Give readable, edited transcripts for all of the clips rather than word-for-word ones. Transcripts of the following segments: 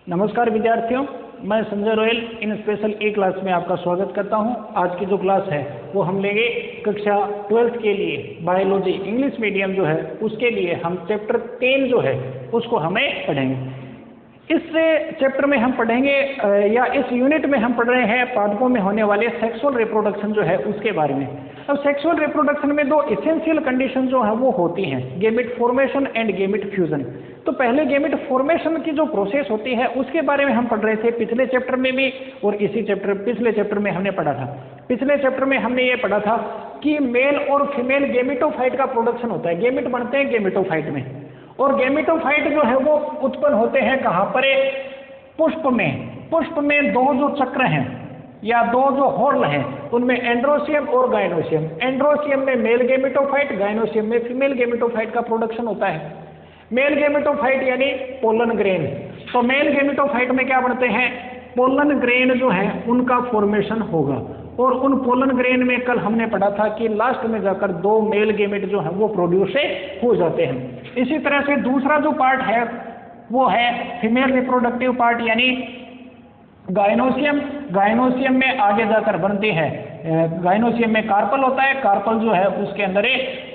नमस्कार विद्यार्थियों, मैं संजय रोयल इन स्पेशल ई क्लास में आपका स्वागत करता हूं। आज की जो क्लास है वो हम लेंगे कक्षा 12th के लिए बायोलॉजी इंग्लिश मीडियम जो है उसके लिए हम चैप्टर 10 जो है उसको हमें पढ़ेंगे। इस चैप्टर में हम पढ़ेंगे या इस यूनिट में हम पढ़ रहे हैं पादपों में होने वाले सेक्सुअल रिप्रोडक्शन जो है उसके बारे में। अब सेक्सुअल रिप्रोडक्शन में दो एसेंशियल कंडीशन जो है वो होती हैं, gamete formation and gamete fusion. तो पहले गैमेट फॉर्मेशन की जो प्रोसेस होती है उसके बारे में हम पढ़ रहे थे पिछले चैप्टर में भी, और पिछले चैप्टर में हमने पढ़ा था। पिछले चैप्टर में हमने ये पढ़ा था कि मेल और फीमेल गैमेटोफाइट का प्रोडक्शन होता है, गैमेट बनते हैं गैमेटोफाइट में, और गैमेटोफाइट जो है वो उत्पन्न होते हैं कहाँ पर? पुष्प में। पुष्प में दो जो चक्र हैं या दो जो हॉर्न हैं उनमें एंड्रोसियम और गायनोसियम। एंड्रोसियम में मेल गैमेटोफाइट, गायनोसियम में फीमेल गैमेटोफाइट का प्रोडक्शन होता है। मेल गैमेटोफाइट यानी पोलन ग्रेन। तो मेल गैमेटोफाइट में क्या बनते हैं? पोलन ग्रेन जो है उनका फॉर्मेशन होगा, और उन पोलन ग्रेन में कल हमने पढ़ा था कि लास्ट में जाकर दो मेल गैमेट जो है वो प्रोड्यूस हो जाते हैं। इसी तरह से दूसरा जो पार्ट है वो है फीमेल रिप्रोडक्टिव पार्ट यानी गायनोसियम। गायनोसियम में आगे जाकर बनती है, गायनोसियम में कार्पल होता है, कार्पल जो है उसके अंदर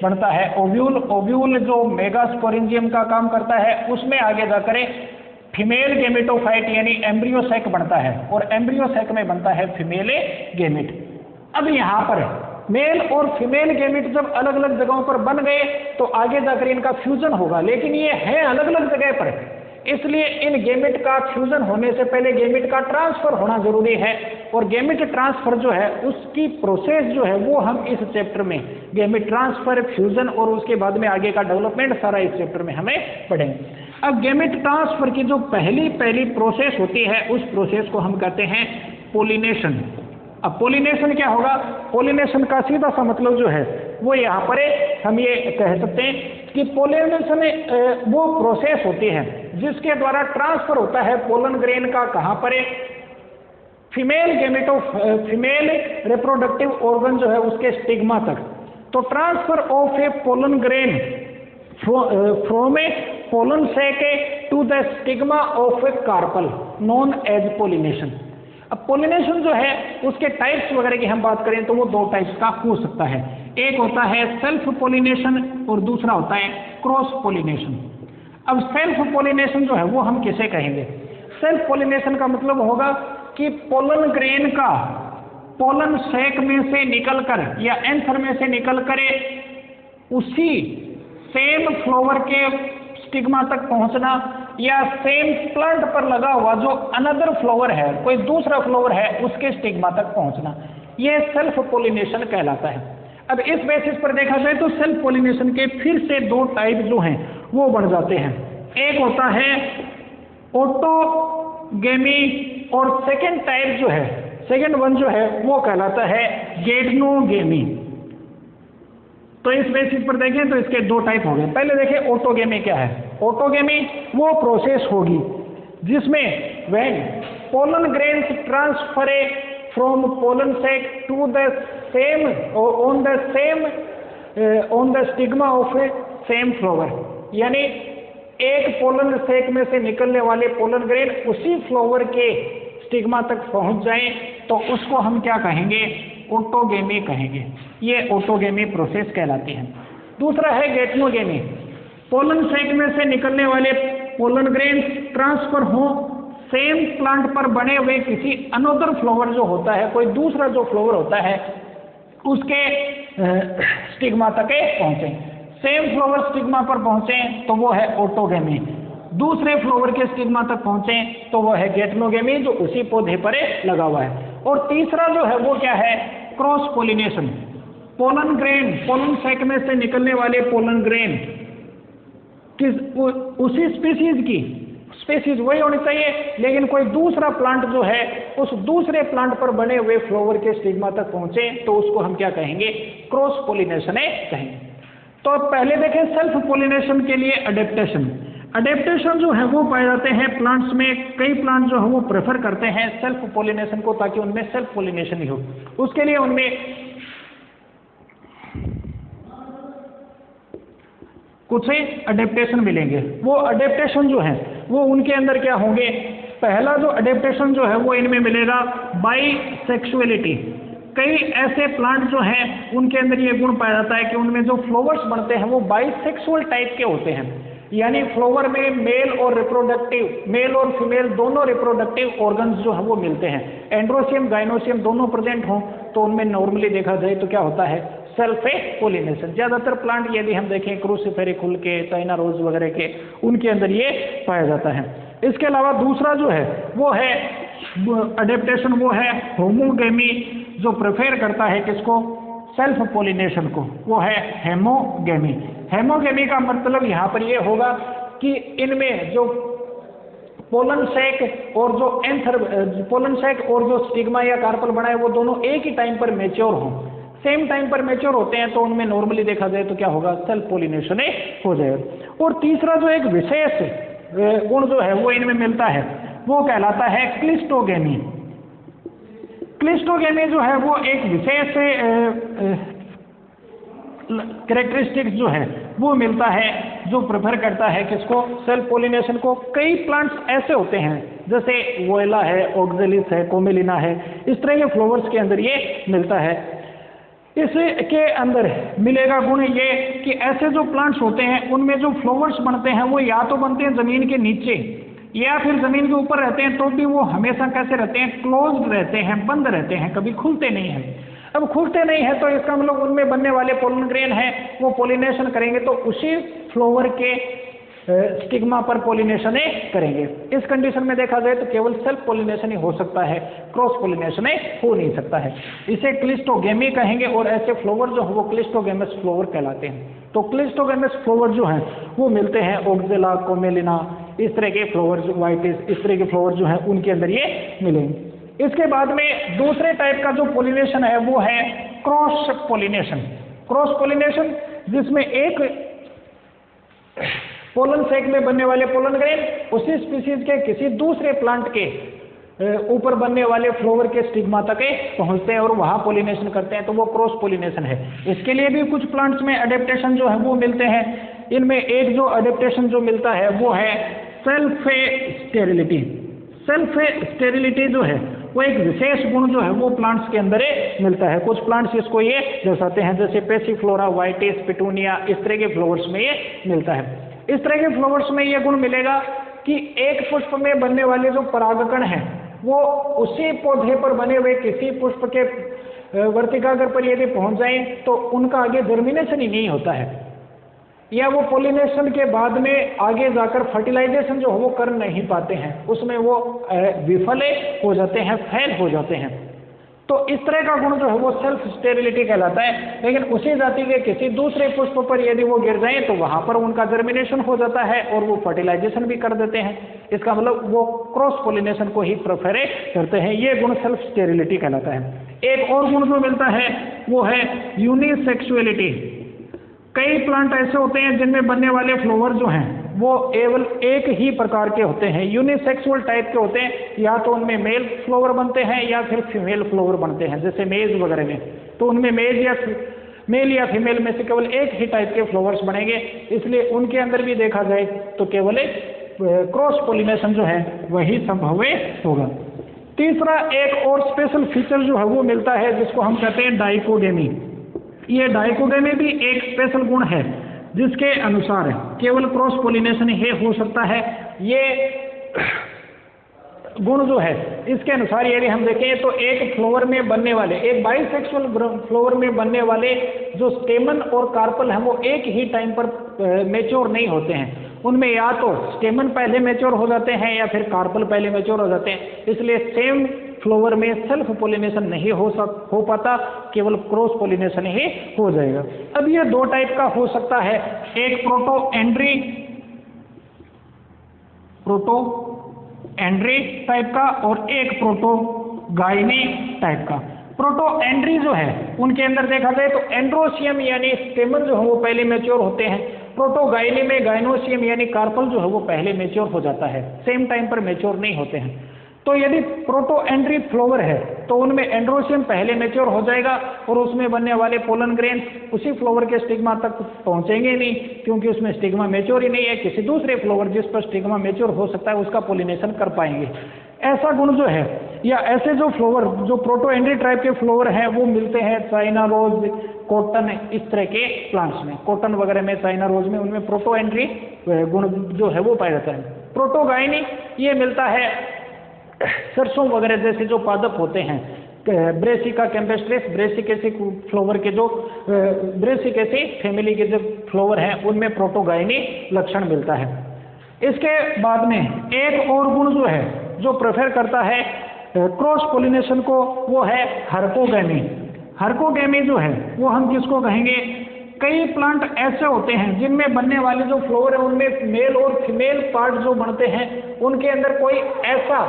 बनता है ओव्यूल। ओव्यूल जो मेगास्पोरेंजियम का काम करता है उसमें आगे जाकर फीमेल गैमेटोफाइट यानी एम्ब्रियो सैक बनता है, और एम्ब्रियो सैक में बनता है फीमेल गैमेट। अब यहाँ पर मेल और फीमेल गैमेट जब अलग अलग जगहों पर बन गए तो आगे जाकर इनका फ्यूजन होगा, लेकिन ये है अलग अलग जगह पर, इसलिए इन गैमेट का फ्यूजन होने से पहले गैमेट का ट्रांसफर होना जरूरी है। और गैमेट ट्रांसफर जो है उसकी प्रोसेस जो है वो हम इस चैप्टर में गैमेट ट्रांसफर, फ्यूजन और उसके बाद में आगे का डेवलपमेंट सारा इस चैप्टर में हमें पढ़ेंगे। अब गैमेट ट्रांसफर की जो पहली प्रोसेस होती है उस प्रोसेस को हम कहते हैं पोलिनेशन। अब पोलिनेशन क्या होगा? पोलिनेशन का सीधा सा मतलब जो है वो यहाँ पर हम ये कह सकते हैं कि पोलिनेशन वो प्रोसेस होती है जिसके द्वारा ट्रांसफर होता है पोलन ग्रेन का कहाँ पर? फीमेल रिप्रोडक्टिव ऑर्गन जो है उसके स्टिग्मा तक। तो transfer of a pollen grain from a pollen sac to the stigma of a carpel known as pollination. अब पोलिनेशन जो है उसके टाइप्स वगैरह की हम बात करें तो वो दो टाइप्स का हो सकता है। एक होता है सेल्फ पोलिनेशन और दूसरा होता है क्रॉस पोलिनेशन। अब सेल्फ पोलिनेशन जो है वो हम किसे कहेंगे? सेल्फ पोलिनेशन का मतलब होगा कि पोलन ग्रेन का पोलन सैक में से निकलकर या एंथर में से निकलकर उसी सेम फ्लावर के स्टिग्मा तक पहुंचना, या सेम प्लांट पर लगा हुआ जो अनदर फ्लावर है, कोई दूसरा फ्लावर है, उसके स्टिग्मा तक पहुंचना, यह सेल्फ पोलिनेशन कहलाता है। अब इस बेसिस पर देखा जाए तो सेल्फ पोलिनेशन के फिर से दो टाइप जो हैं वो बन जाते हैं। एक होता है ऑटोगेमी, और सेकेंड टाइप जो है, सेकेंड वन जो है वो कहलाता है गेटनोगेमी। तो इस बेसिस पर देखें तो इसके दो टाइप हो गए। पहले देखें ऑटोगेमी क्या है। ऑटोगेमी वो प्रोसेस होगी जिसमें when pollen grains transfer from pollen sac to the same on the stigma of a same flower, यानी एक पोलन सैक में से निकलने वाले पोलन ग्रेन उसी फ्लावर के स्टिग्मा तक पहुंच जाए तो उसको हम क्या कहेंगे? ऑटोगेमी कहेंगे। ये ऑटोगेमी प्रोसेस कहलाती है। दूसरा है गेटनोगेमी। पोलन सैक में से निकलने वाले पोलन ग्रेन ट्रांसफर हो सेम प्लांट पर बने हुए किसी अनदर फ्लावर जो होता है, कोई दूसरा जो फ्लावर होता है उसके स्टिग्मा तक पहुंचे। सेम फ्लावर स्टिग्मा पर पहुंचे तो वो है ऑटोगेमी, दूसरे फ्लावर के स्टिग्मा तक पहुंचे तो वो है गेटनोगेमी जो उसी पौधे पर लगा हुआ है। और तीसरा जो है वो क्या है? Cross pollination. Pollen grain, pollen sac में से निकलने वाले पोलन ग्रेन उसी स्पीसीज वही होनी चाहिए, लेकिन कोई दूसरा प्लांट जो है उस दूसरे प्लांट पर बने हुए फ्लावर के स्टिग्मा तक पहुंचे तो उसको हम क्या कहेंगे? क्रॉस पोलिनेशन कहेंगे। तो पहले देखें सेल्फ पोलिनेशन के लिए अडेप्टेशन। अडेप्टेशन जो है वो पाए जाते हैं प्लांट्स में। कई प्लांट जो है वो प्रेफर करते हैं सेल्फ पोलिनेशन को ताकि उनमें सेल्फ पोलिनेशन ही हो। उसके लिए उनमें कुछ अडेप्टेशन मिलेंगे। वो अडेप्टेशन जो है वो उनके अंदर क्या होंगे पहला जो अडेप्टेशन जो है वो इनमें मिलेगा बाइसेक्सुअलिटी। कई ऐसे प्लांट जो हैं उनके अंदर ये गुण पाया जाता है कि उनमें जो फ्लावर्स बनते हैं वो बाइसेक्सुअल टाइप के होते हैं, यानी फ्लावर में मेल और फीमेल दोनों रिप्रोडक्टिव ऑर्गन्स जो है वो मिलते हैं। एंड्रोसियम गाइनोसियम दोनों प्रेजेंट हों तो उनमें नॉर्मली देखा जाए तो क्या होता है, सेल्फ पोलिनेशन। ज़्यादातर प्लांट यदि हम देखें क्रूसिफेरिकुल के, चाइना रोज वगैरह के, उनके अंदर ये पाया जाता है। इसके अलावा दूसरा जो है वो है अडेप्टेशन, वो है होमोगेमी, जो प्रेफर करता है किसको, सेल्फ पोलिनेशन को, वो है हेमोगेमी। हेमोगेमी का मतलब यहाँ पर ये होगा कि इनमें जो पोलन सैक और जो स्टिग्मा या कार्पल बना है वो दोनों एक ही टाइम पर मैच्योर हों, सेम टाइम पर मैच्योर होते हैं, तो उनमें नॉर्मली देखा जाए तो क्या होगा, सेल्फ पोलिनेशन हो जाएगा। और तीसरा जो एक विशेष गुण जो है वो इनमें मिलता है वो कहलाता है क्लिस्टोगेमी। क्लिस्टोगेमी जो है वो एक विशेष कैरेक्टरिस्टिक्स जो है वो मिलता है जो प्रेफर करता है किसको, सेल्फ पोलिनेशन को। कई प्लांट्स ऐसे होते हैं जैसे वोएला है, ऑक्जेलिस है, कोमेलिना है, इस तरह के फ्लावर्स के अंदर ये मिलता है। इसके अंदर मिलेगा गुण ये कि ऐसे जो प्लांट्स होते हैं उनमें जो फ्लावर्स बनते हैं वो या तो बनते हैं ज़मीन के नीचे या फिर ज़मीन के ऊपर रहते हैं, तो भी वो हमेशा कैसे रहते हैं, क्लोज्ड रहते हैं, बंद रहते हैं, कभी खुलते नहीं हैं। अब खुलते नहीं है तो इसका मतलब उनमें बनने वाले पोलन ग्रेन हैं वो पोलिनेशन करेंगे तो उसी फ्लावर के स्टिग्मा पर पोलिनेशन करेंगे। इस कंडीशन में देखा जाए तो केवल सेल्फ पोलिनेशन ही हो सकता है, क्रॉस पोलिनेशन हो नहीं सकता है। इसे क्लिस्टोगेमी कहेंगे और ऐसे फ्लावर जो है वो क्लिस्टोगेमस फ्लावर कहलाते हैं। तो क्लिस्टोगेमस फ्लावर जो हैं वो मिलते हैं ऑक्जेला, कोमेलिना, इस तरह के फ्लावर, वाइटिस, इस तरह के फ्लावर जो हैं उनके अंदर ये मिलेंगे। इसके बाद में दूसरे टाइप का जो पोलिनेशन है वो है क्रॉस पोलिनेशन। क्रॉस पोलिनेशन जिसमें एक पोलन सैक में बनने वाले पोलन ग्रेन उसी स्पीसीज के किसी दूसरे प्लांट के ऊपर बनने वाले फ्लावर के स्टिग्मा तक पहुंचते हैं और वहां पोलिनेशन करते हैं, तो वो क्रॉस पोलिनेशन है। इसके लिए भी कुछ प्लांट्स में अडेप्टेशन जो है वो मिलते हैं। इनमें एक जो अडेप्टेशन जो मिलता है वो है सेल्फ स्टेरिलिटी। सेल्फ स्टेरिलिटी जो है वो एक विशेष गुण जो है वो प्लांट्स के अंदर मिलता है। कुछ प्लांट्स इसको ये दर्शाते हैं जैसे पेसिफ्लोरा, वाइटिस, पिटूनिया, इस तरह के फ्लावर्स में ये मिलता है। इस तरह के फ्लावर्स में ये गुण मिलेगा कि एक पुष्प में बनने वाले जो परागकण हैं वो उसी पौधे पर बने हुए किसी पुष्प के वर्तिकाग्र पर यदि पहुंच जाएं तो उनका आगे जर्मिनेशन ही नहीं होता है, या वो पोलिनेशन के बाद में आगे जाकर फर्टिलाइजेशन जो है वो कर नहीं पाते हैं, उसमें वो विफल हो जाते हैं, फेल हो जाते हैं। तो इस तरह का गुण जो है वो सेल्फ स्टेरिलिटी कहलाता है। लेकिन उसी जाति के किसी दूसरे पुष्प पर यदि वो गिर जाएं तो वहां पर उनका जर्मिनेशन हो जाता है और वो फर्टिलाइजेशन भी कर देते हैं। इसका मतलब वो क्रॉस पोलिनेशन को ही प्रेफर करते हैं। ये गुण सेल्फ स्टेरिलिटी कहलाता है। एक और गुण जो मिलता है वो है यूनिसेक्सुअलिटी। कई प्लांट ऐसे होते हैं जिनमें बनने वाले फ्लावर जो हैं वो केवल एक ही प्रकार के होते हैं, यूनिसेक्सुअल टाइप के होते हैं। या तो उनमें मेल फ्लावर बनते हैं या फिर फीमेल फ्लावर बनते हैं, जैसे मेज वगैरह में, तो उनमें मेल या फीमेल में से केवल एक ही टाइप के फ्लावर्स बनेंगे। इसलिए उनके अंदर भी देखा जाए तो केवल क्रॉस पोलिनेशन जो है वही संभव होगा। तीसरा एक और स्पेशल फीचर जो है वो मिलता है जिसको हम कहते हैं डाइकोगेमी। ये डाइकोगेमी भी एक स्पेशल गुण है जिसके अनुसार केवल क्रॉस पोलिनेशन ही हो सकता है। ये गुण जो है इसके अनुसार यदि हम देखें तो एक फ्लावर में बनने वाले, एक बाइसेक्सुअल फ्लावर में बनने वाले जो स्टेमन और कार्पल हैं वो एक ही टाइम पर मैच्योर नहीं होते हैं। उनमें या तो स्टेमन पहले मैच्योर हो जाते हैं या फिर कार्पल पहले मैच्योर हो जाते हैं। इसलिए सेम फ्लावर में सेल्फ पोलिनेशन नहीं हो पाता, केवल क्रॉस पोलिनेशन ही हो जाएगा। अब ये दो टाइप का हो सकता है, एक प्रोटोएंड्री टाइप का और एक प्रोटोगाइनी टाइप का। प्रोटोएंड्री जो है उनके अंदर देखा जाए तो एंड्रोसियम यानी स्टेमन जो है वो पहले मैच्योर होते हैं। प्रोटोगाइनी में गाइनोसियम यानी कार्पल जो है वो पहले मैच्योर हो जाता है, सेम टाइम पर मैच्योर नहीं होते हैं। तो यदि प्रोटोएंड्री फ्लावर है तो उनमें एंड्रोसियम पहले मैच्योर हो जाएगा और उसमें बनने वाले पोलन ग्रेन उसी फ्लावर के स्टिग्मा तक पहुंचेंगे नहीं, क्योंकि उसमें स्टिग्मा मैच्योर ही नहीं है। किसी दूसरे फ्लावर जिस पर स्टिग्मा मैच्योर हो सकता है उसका पोलिनेशन कर पाएंगे। ऐसा गुण जो है या ऐसे जो फ्लावर जो प्रोटोएंड्री टाइप के फ्लावर हैं वो मिलते हैं चाइना रोज, कॉटन, इस तरह के प्लांट्स में। कॉटन वगैरह में, चाइना रोज में, उनमें प्रोटोएंड्री गुण जो है वो पाया जाता है। प्रोटोगाइनी ये मिलता है सरसों वगैरह जैसे जो पादप होते हैं, ब्रेसिका कैम्पेस्ट्रेस, ब्रेसिकेसी फ्लावर के जो ब्रेसिकेसी फैमिली के जो फ्लावर हैं उनमें प्रोटोगाइनी लक्षण मिलता है। इसके बाद में एक और गुण जो है जो प्रेफर करता है क्रॉस पोलिनेशन को, वो है हर्कोगैमी। हर्कोगैमी जो है वो हम किसको कहेंगे, कई प्लांट ऐसे होते हैं जिनमें बनने वाले जो फ्लावर है उनमें मेल और फीमेल पार्ट जो बनते हैं उनके अंदर कोई ऐसा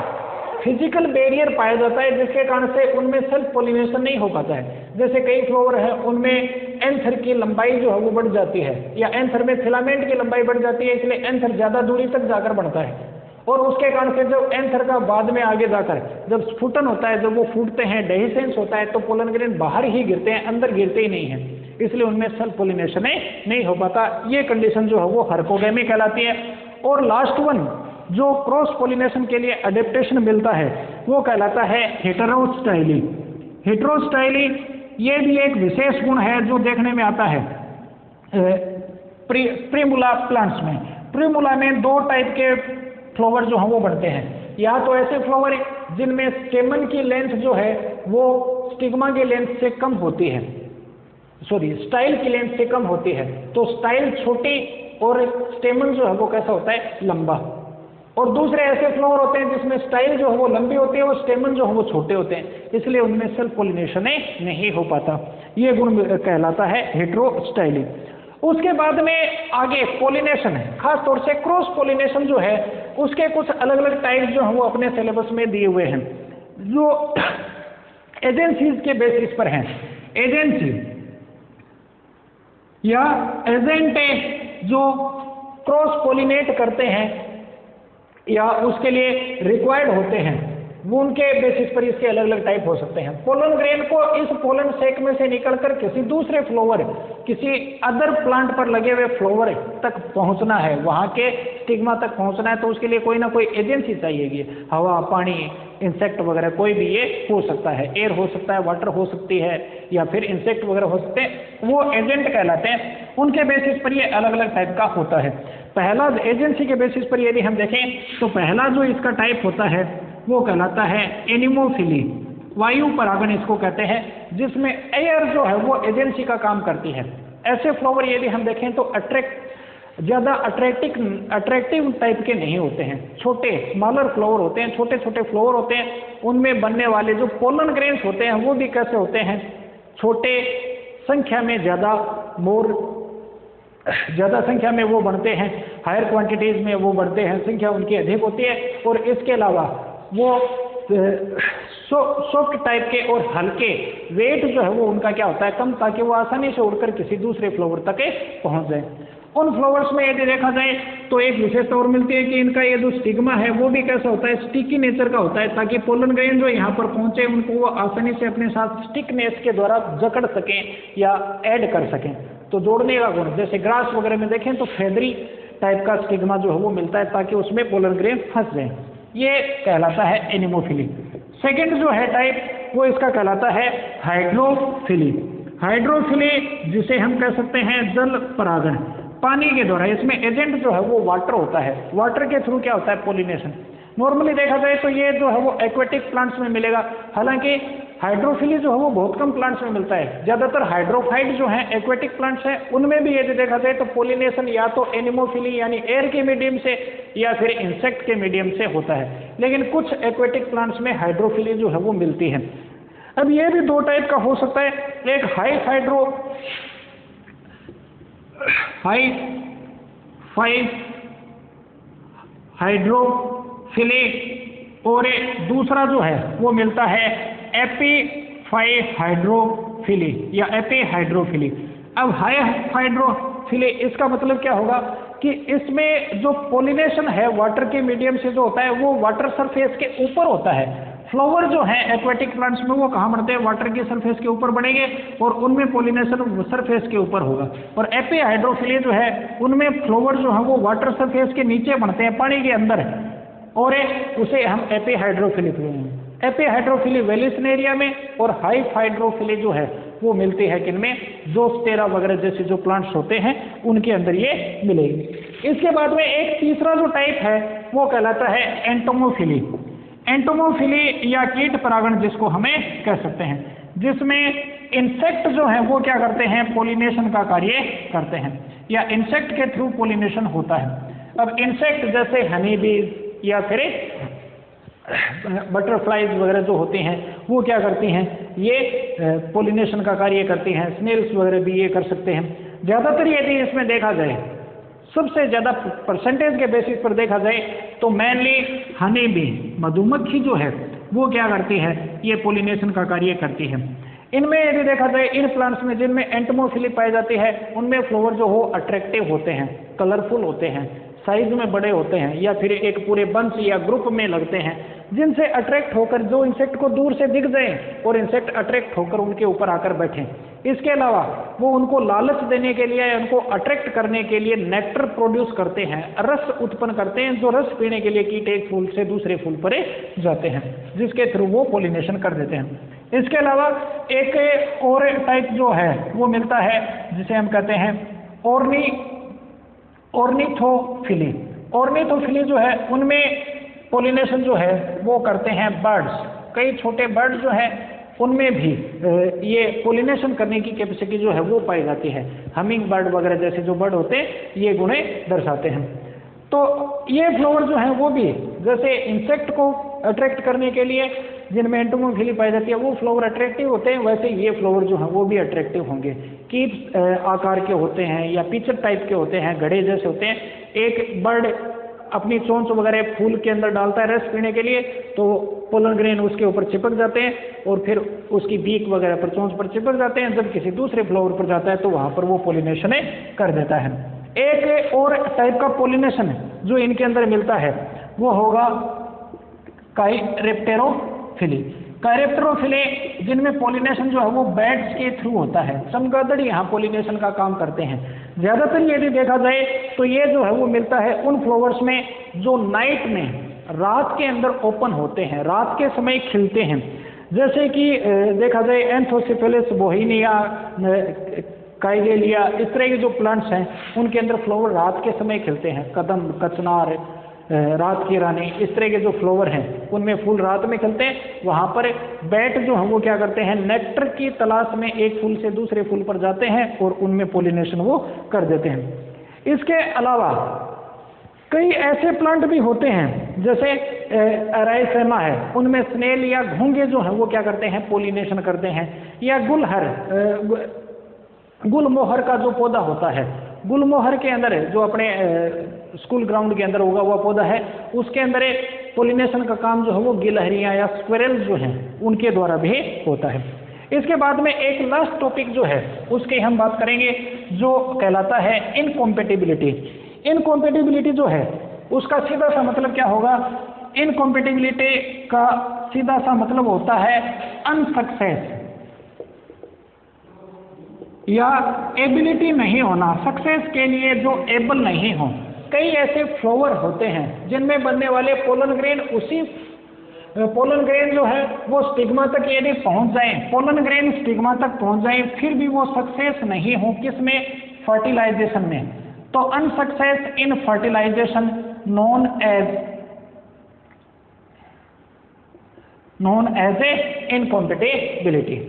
फिजिकल बैरियर पाया जाता है जिसके कारण से उनमें सेल्फ पोलिनेशन नहीं हो पाता है। जैसे कई फ्लावर है उनमें एंथर की लंबाई जो है वो बढ़ जाती है, या एंथर में फिलामेंट की लंबाई बढ़ जाती है, इसलिए एंथर ज्यादा दूरी तक जाकर बढ़ता है और उसके कारण से जब एंथर का बाद में आगे जाकर जब स्फुटन होता है, जब वो फूटते हैं, डेहिसेंस होता है, तो पोलन ग्रेन बाहर ही गिरते हैं, अंदर गिरते ही नहीं है, इसलिए उनमें सेल्फ पोलिनेशन नहीं हो पाता। ये कंडीशन जो है वो हर्कोगैमी कहलाती है। और लास्ट वन जो क्रॉस पोलिनेशन के लिए अडेप्टेशन मिलता है वो कहलाता है हेटेरोस्टाइली। हेटेरोस्टाइली ये भी एक विशेष गुण है जो देखने में आता है प्रीमुला प्लांट्स में। प्रीमुला में दो टाइप के फ्लावर जो हैं वो बनते हैं, या तो ऐसे फ्लावर जिनमें स्टेमन की लेंथ जो है वो स्टिग्मा की लेंथ से कम होती है, स्टाइल की लेंथ से कम होती है, तो स्टाइल छोटी और स्टेमन जो है वो कैसा होता है, लंबा। और दूसरे ऐसे फ्लावर होते हैं जिसमें स्टाइल जो है वो लंबी होती है और स्टेमन जो है वो छोटे होते हैं, इसलिए उनमें सेल्फ पोलिनेशन नहीं हो पाता। ये गुण कहलाता है हेटेरोस्टाइली। उसके बाद में आगे पोलिनेशन है, खास तौर से क्रॉस पोलिनेशन जो है उसके कुछ अलग अलग टाइप जो है वो अपने सिलेबस में दिए हुए हैं, जो एजेंसीज के बेसिस पर हैं। एजेंसी या एजेंटे जो क्रॉस पोलिनेट करते हैं या उसके लिए रिक्वायर्ड होते हैं, वो उनके बेसिस पर इसके अलग अलग टाइप हो सकते हैं। पोलन ग्रेन को इस पोलन सेक में से निकलकर किसी दूसरे फ्लावर, किसी अदर प्लांट पर लगे हुए फ्लावर तक पहुंचना है, वहां के स्टिग्मा तक पहुंचना है, तो उसके लिए कोई ना कोई एजेंसी चाहिएगी। हवा, पानी, इंसेक्ट वगैरह कोई भी ये हो सकता है, एयर हो सकता है, वाटर हो सकती है, या फिर इंसेक्ट वगैरह हो सकते हैं, वो एजेंट कहलाते हैं। उनके बेसिस पर ये अलग अलग टाइप का होता है। पहला एजेंसी के बेसिस पर यदि हम देखें तो पहला जो इसका टाइप होता है वो कहलाता है एनिमोफिली, वायु परागण इसको कहते हैं, जिसमें एयर जो है वो एजेंसी का काम करती है। ऐसे फ्लावर यदि हम देखें तो ज़्यादा अट्रैक्टिव टाइप के नहीं होते हैं, छोटे स्मॉलर फ्लावर होते हैं, छोटे छोटे फ्लावर होते हैं। उनमें बनने वाले जो पोलन ग्रेन्स होते हैं वो भी कैसे होते हैं, छोटे संख्या में, ज़्यादा संख्या में वो बनते हैं, हायर क्वांटिटीज़ में वो बढ़ते हैं, संख्या उनकी अधिक होती है। और इसके अलावा वो सॉफ्ट टाइप के और हल्के, वेट जो है वो उनका क्या होता है, कम, ताकि वो आसानी से उड़कर किसी दूसरे फ्लावर तक पहुंच जाए। उन फ्लावर्स में यदि देखा जाए तो एक विशेषता और मिलती है कि इनका ये जो स्टिग्मा है वो भी कैसा होता है, स्टिकी नेचर का होता है, ताकि पोलन ग्रेन जो यहाँ पर पहुंचे उनको वो आसानी से अपने साथ स्टिकनेस के द्वारा जकड़ सकें या ऐड कर सकें। तो जोड़ने का गुण, जैसे ग्रास वगैरह में देखें तो फेदरी टाइप का स्टिग्मा जो है वो मिलता है, ताकि उसमें पोलन ग्रेन फंस जाए। ये कहलाता है एनिमोफिली। सेकेंड जो है टाइप वो इसका कहलाता है हाइड्रोफिली। हाइड्रोफिली जिसे हम कह सकते हैं जल परागण, पानी के द्वारा। इसमें एजेंट जो है वो वाटर होता है, वाटर के थ्रू क्या होता है, पोलिनेशन। नॉर्मली देखा जाए तो ये जो है वो एक्वेटिक प्लांट्स में मिलेगा, हालांकि हाइड्रोफिली जो है वो बहुत कम प्लांट्स में मिलता है। ज़्यादातर हाइड्रोफाइट जो हैं एक्वेटिक प्लांट्स हैं, उनमें भी यदि देखा जाए तो पोलिनेशन या तो एनिमोफिली यानी एयर के मीडियम से या फिर इंसेक्ट के मीडियम से होता है, लेकिन कुछ एक्वेटिक प्लांट्स में हाइड्रोफिली जो है वो मिलती है। अब ये भी दो टाइप का हो सकता है, एक हाइड्रोफिली और दूसरा जो है वो मिलता है एपीहाइड्रोफिली या एपीहाइड्रोफिली। अब हाइड्रोफिली इसका मतलब क्या होगा कि इसमें जो पोलिनेशन है वाटर के मीडियम से जो होता है वो वाटर सरफेस के ऊपर होता है। फ्लावर जो है एक्वेटिक प्लांट्स में वो कहाँ बढ़ते हैं, वाटर की सरफेस के ऊपर बढ़ेंगे और उनमें पोलिनेशन सरफेस के ऊपर होगा। और एपीहाइड्रोफिली जो है उनमें फ्लावर जो है वो वाटर सरफेस के नीचे बढ़ते हैं, पानी के अंदर, और उसे हम एपीहाइड्रोफिली बोलेंगे। एपीहाइड्रोफिली वेलिसन एरिया में, और हाइफाइड्रोफिली जो है वो मिलती है किनमें, जोस्टेरा वगैरह जैसे जो प्लांट्स होते हैं उनके अंदर ये मिलेगी। इसके बाद में एक तीसरा जो टाइप है वो कहलाता है एंटोमोफिली। एंटोमोफिली या कीट परागण जिसको हमें कह सकते हैं, जिसमें इंसेक्ट जो है वो क्या करते हैं, पोलिनेशन का कार्य करते हैं या इंसेक्ट के थ्रू पोलिनेशन होता है। अब इंसेक्ट जैसे हनी बीज या फिर बटरफ्लाइज वगैरह जो होती हैं वो क्या करती हैं, ये पोलिनेशन का कार्य करती हैं। स्नेल्स वगैरह भी ये कर सकते हैं। ज़्यादातर यदि इसमें देखा जाए, सबसे ज़्यादा परसेंटेज के बेसिस पर देखा जाए तो मेनली हनी बी, मधुमक्खी जो है वो क्या करती है, ये पोलिनेशन का कार्य करती है। इनमें यदि देखा जाए, इन प्लांट्स में जिनमें एंटोमोफिली पाई जाती है उनमें फ्लावर जो हो अट्रैक्टिव होते हैं, कलरफुल होते हैं, साइज में बड़े होते हैं, या फिर एक पूरे बंच या ग्रुप में लगते हैं, जिनसे अट्रैक्ट होकर जो इंसेक्ट को दूर से दिख जाए और इंसेक्ट अट्रैक्ट होकर उनके ऊपर आकर बैठें। इसके अलावा वो उनको लालच देने के लिए, उनको अट्रैक्ट करने के लिए नेक्टर प्रोड्यूस करते हैं, रस उत्पन्न करते हैं, जो रस पीने के लिए कीट एक फूल से दूसरे फूल पर जाते हैं, जिसके थ्रू वो पोलिनेशन कर देते हैं। इसके अलावा एक और टाइप जो है वो मिलता है जिसे हम कहते हैं ऑर्निथोफिली। ऑर्निथोफिली जो है उनमें पोलिनेशन जो है वो करते हैं बर्ड्स। कई छोटे बर्ड जो है उनमें भी ये पोलिनेशन करने की कैपेसिटी जो है वो पाई जाती है। हमिंग बर्ड वगैरह जैसे जो बर्ड होते हैं ये गुण दर्शाते हैं। तो ये फ्लावर जो है वो भी जैसे इंसेक्ट को अट्रैक्ट करने के लिए जिनमें एंटोमोफिली पाई जाती है वो फ्लावर अट्रैक्टिव होते हैं, वैसे ये फ्लावर जो है वो भी अट्रैक्टिव होंगे। कीट आकार के होते हैं या पिचर टाइप के होते हैं, घड़े जैसे होते हैं। एक बर्ड अपनी चोंच वगैरह फूल के अंदर डालता है रस पीने के लिए, तो पोलन ग्रेन उसके ऊपर चिपक जाते हैं और फिर उसकी बीक वगैरह पर, चोंच पर चिपक जाते हैं। जब किसी दूसरे फ्लावर पर जाता है तो वहाँ पर वो पोलिनेशन कर देता है। एक और टाइप का पोलिनेशन जो इनके अंदर मिलता है वो होगा काइरेप्टेरोफिली। काइरेप्टेरोफिली जिनमें पोलिनेशन जो है वो बैट्स के थ्रू होता है। चमगादड़ यहाँ पोलिनेशन का काम करते हैं। ज़्यादातर यदि देखा जाए तो ये जो है वो मिलता है उन फ्लावर्स में जो नाइट में, रात के अंदर ओपन होते हैं, रात के समय खिलते हैं। जैसे कि देखा जाए एंथोसिफेलिस बोहिनिया, काइगेलिया, इस तरह के जो प्लांट्स हैं उनके अंदर फ्लावर रात के समय खिलते हैं। कदम, कचनार, रात की रानी, इस तरह के जो फ्लावर हैं उनमें फूल रात में खिलते हैं। वहाँ पर बैट जो है वो क्या करते हैं, नेक्टर की तलाश में एक फूल से दूसरे फूल पर जाते हैं और उनमें पोलिनेशन वो कर देते हैं। इसके अलावा कई ऐसे प्लांट भी होते हैं जैसे एराइसेमा है, उनमें स्नेल या घोंगे जो है वो क्या करते हैं, पोलिनेशन करते हैं। या गुलहर, गुलमोहर का जो पौधा होता है, गुलमोहर के अंदर जो अपने स्कूल ग्राउंड के अंदर उगा हुआ पौधा है, उसके अंदर पोलिनेशन का काम जो है वो गिलहरियाँ या स्क्विरल्स जो हैं उनके द्वारा भी होता है। इसके बाद में एक लास्ट टॉपिक जो है उसकी हम बात करेंगे जो कहलाता है इनकॉम्पेटिबिलिटी। इनकॉम्पेटिबिलिटी जो है उसका सीधा सा मतलब क्या होगा, इनकॉम्पेटिबिलिटी का सीधा सा मतलब होता है अनसक्सेस या एबिलिटी नहीं होना, सक्सेस के लिए जो एबल नहीं हो। कई ऐसे फ्लावर होते हैं जिनमें बनने वाले पोलन ग्रेन, उसी पोलन ग्रेन जो है वो स्टिग्मा तक यदि पहुंच जाए, पोलन ग्रेन स्टिग्मा तक पहुंच जाए, फिर भी वो सक्सेस नहीं हो किसमें, फर्टिलाइजेशन में। तो unsuccess in fertilization known as a incompatibility.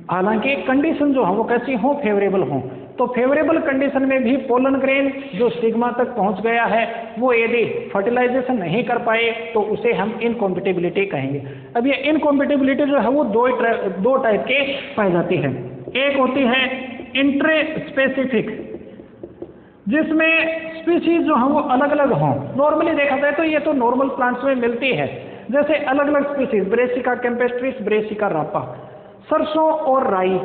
हालांकि कंडीशन जो है वो कैसी हो, फेवरेबल हो। तो फेवरेबल कंडीशन में भी पोलन ग्रेन जो स्टिग्मा तक पहुंच गया है वो यदि फर्टिलाइजेशन नहीं कर पाए तो उसे हम इनकॉम्पेटिबिलिटी कहेंगे। अब ये इनकॉम्पेटिबिलिटी जो है वो दो टाइप के पाई जाती है। एक होती है इंट्रे स्पेसिफिक, जिसमें स्पीशीज जो है वो अलग अलग हों। नॉर्मली देखा जाए तो ये तो नॉर्मल प्लांट्स में मिलती है, जैसे अलग अलग स्पीशीज, ब्रेसिका कैम्पेस्ट्रिस, ब्रेसिका रापा। सरसों और राई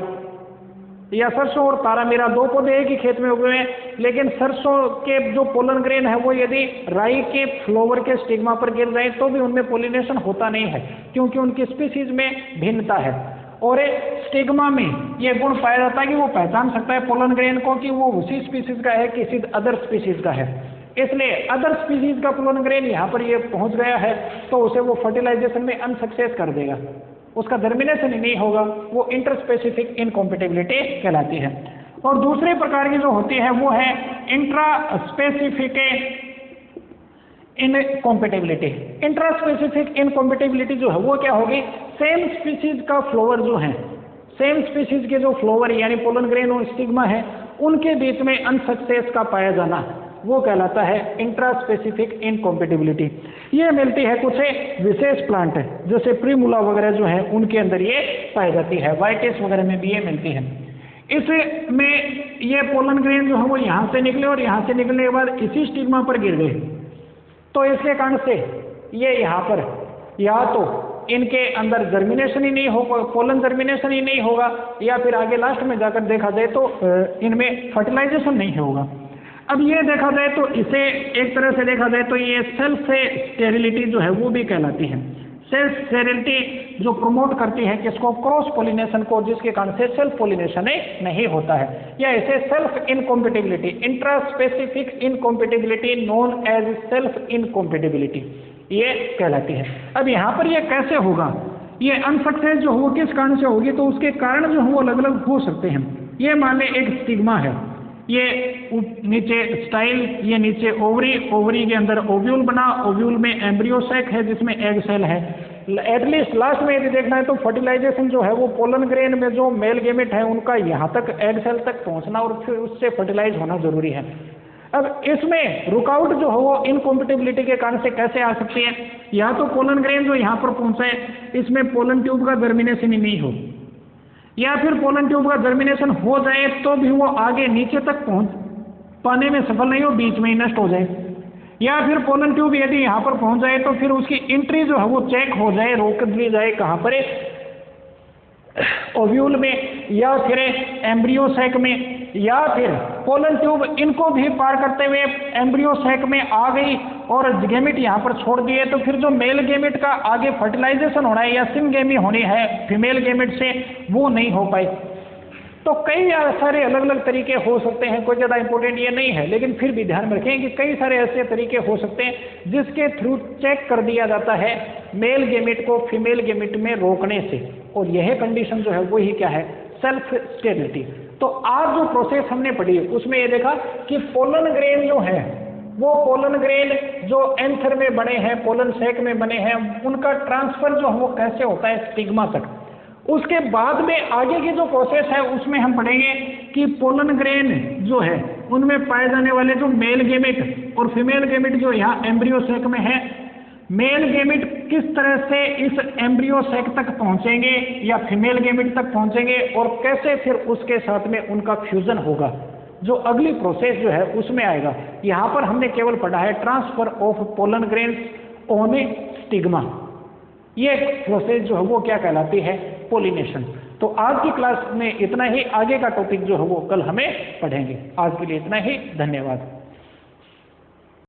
या सरसों और तारा मीरा दो पौधे एक ही खेत में उगे हैं, लेकिन सरसों के जो पोलन ग्रेन है वो यदि राई के फ्लावर के स्टिग्मा पर गिर जाए तो भी उनमें पोलिनेशन होता नहीं है, क्योंकि उनकी स्पीसीज में भिन्नता है। और स्टिग्मा में ये गुण पाया जाता है कि वो पहचान सकता है पोलन ग्रेन को कि वो उसी स्पीसीज का है, किसी अदर स्पीसीज का है। इसलिए अदर स्पीसीज का पोलन ग्रेन यहाँ पर ये पहुँच गया है तो उसे वो फर्टिलाइजेशन में अनसक्सेस कर देगा, उसका जर्मिनेशन ही नहीं होगा, वो इंटरस्पेसिफिक इनकॉम्पेटिबिलिटी कहलाती है। और दूसरे प्रकार की जो होती है वो है intra specific incompatibility. Intra specific incompatibility जो है वो क्या होगी, सेम स्पीसीज का फ्लावर जो है, सेम स्पीसीज के जो फ्लावर यानी पोलन ग्रेन और स्टिग्मा है उनके बीच में अनसक्सेस का पाया जाना, वो कहलाता है इंट्रा स्पेसिफिक इनकॉम्पेटिबिलिटी। ये मिलती है कुछ विशेष प्लांट जैसे प्रीमूला वगैरह जो है उनके अंदर ये पाई जाती है, वाइटिस वगैरह में भी ये मिलती है। इसमें ये पोलन ग्रेन जो है वो यहाँ से निकले और यहाँ से निकलने के बाद इसी स्टिग्मा पर गिर गए, तो इसके कारण से ये यहाँ पर या तो इनके अंदर जर्मिनेशन ही नहीं होगा, पोलन जर्मिनेशन ही नहीं होगा, या फिर आगे लास्ट में जाकर देखा जाए तो इनमें फर्टिलाइजेशन नहीं होगा। अब ये देखा जाए तो इसे एक तरह से देखा जाए तो ये सेल्फ स्टेरिलिटी जो है वो भी कहलाती है। सेल्फ स्टेरिलिटी जो प्रमोट करती है किसको, क्रॉस पोलिनेशन को, जिसके कारण से सेल्फ पोलिनेशन नहीं होता है, या इसे self incompatibility, intra specific incompatibility known as self incompatibility ये कहलाती है। अब यहाँ पर ये कैसे होगा, ये अनसक्सेस जो हो किस कारण से होगी, तो उसके कारण जो वो अलग अलग हो सकते हैं। ये मान लें एक स्टिग्मा है, ये नीचे स्टाइल, ये नीचे ओवरी, ओवरी के अंदर ओव्यूल बना, ओव्यूल में एम्ब्रियो सैक है जिसमें एग सेल है। एटलीस्ट लास्ट में यदि देखना है तो फर्टिलाइजेशन जो है वो पोलन ग्रेन में जो मेल गेमेट है उनका यहाँ तक एग सेल तक पहुँचना और फिर उससे फर्टिलाइज होना जरूरी है। अब इसमें रुकावट जो हो वो इनकॉम्पेटिबिलिटी के कारण से कैसे आ सकती है, या तो पोलन ग्रेन जो यहाँ पर पहुँचे इसमें पोलन ट्यूब का जर्मिनेशन ही नहीं हो, या फिर पोलन ट्यूब का जर्मिनेशन हो जाए तो भी वो आगे नीचे तक पहुंच पाने में सफल नहीं हो, बीच में ही नष्ट हो जाए, या फिर पोलन ट्यूब यदि यहाँ पर पहुंच जाए तो फिर उसकी एंट्री जो है वो चेक हो जाए, रोक दी जाए, कहाँ पर, ओव्यूल में या फिर एम्ब्रियो सैक में, या फिर पोलन ट्यूब इनको भी पार करते हुए एम्ब्रियो सैक में आ गई और गेमिट यहाँ पर छोड़ दिए, तो फिर जो मेल गेमिट का आगे फर्टिलाइजेशन होना है या सिंगेमी होनी है फीमेल गेमिट से, वो नहीं हो पाई। तो कई सारे अलग अलग तरीके हो सकते हैं, कोई ज़्यादा इंपॉर्टेंट ये नहीं है, लेकिन फिर भी ध्यान रखें कि कई सारे ऐसे तरीके हो सकते हैं जिसके थ्रू चेक कर दिया जाता है मेल गेमिट को फीमेल गेमिट में रोकने से, और यह कंडीशन जो है वही क्या है, सेल्फ स्टेरिलिटी। तो आज जो प्रोसेस हमने पढ़ी उसमें ये देखा कि पोलन ग्रेन जो है वो पोलन ग्रेन जो एंथर में बने हैं, पोलन सैक में बने हैं, उनका ट्रांसफर जो है वो कैसे होता है स्टिग्मा तक। उसके बाद में आगे की जो प्रोसेस है उसमें हम पढ़ेंगे कि पोलन ग्रेन जो है उनमें पाए जाने वाले जो मेल गेमिट और फीमेल गेमिट जो यहाँ एम्ब्रियो सैक में है, मेल गेमिट किस तरह से इस एम्ब्रियो सैक तक पहुंचेंगे या फीमेल गेमिट तक पहुंचेंगे और कैसे फिर उसके साथ में उनका फ्यूजन होगा, जो अगली प्रोसेस जो है उसमें आएगा। यहाँ पर हमने केवल पढ़ा है transfer of pollen grains on stigma, ये प्रोसेस जो है वो क्या कहलाती है, पोलिनेशन। तो आज की क्लास में इतना ही, आगे का टॉपिक जो है वो कल हमें पढ़ेंगे। आज के लिए इतना ही, धन्यवाद।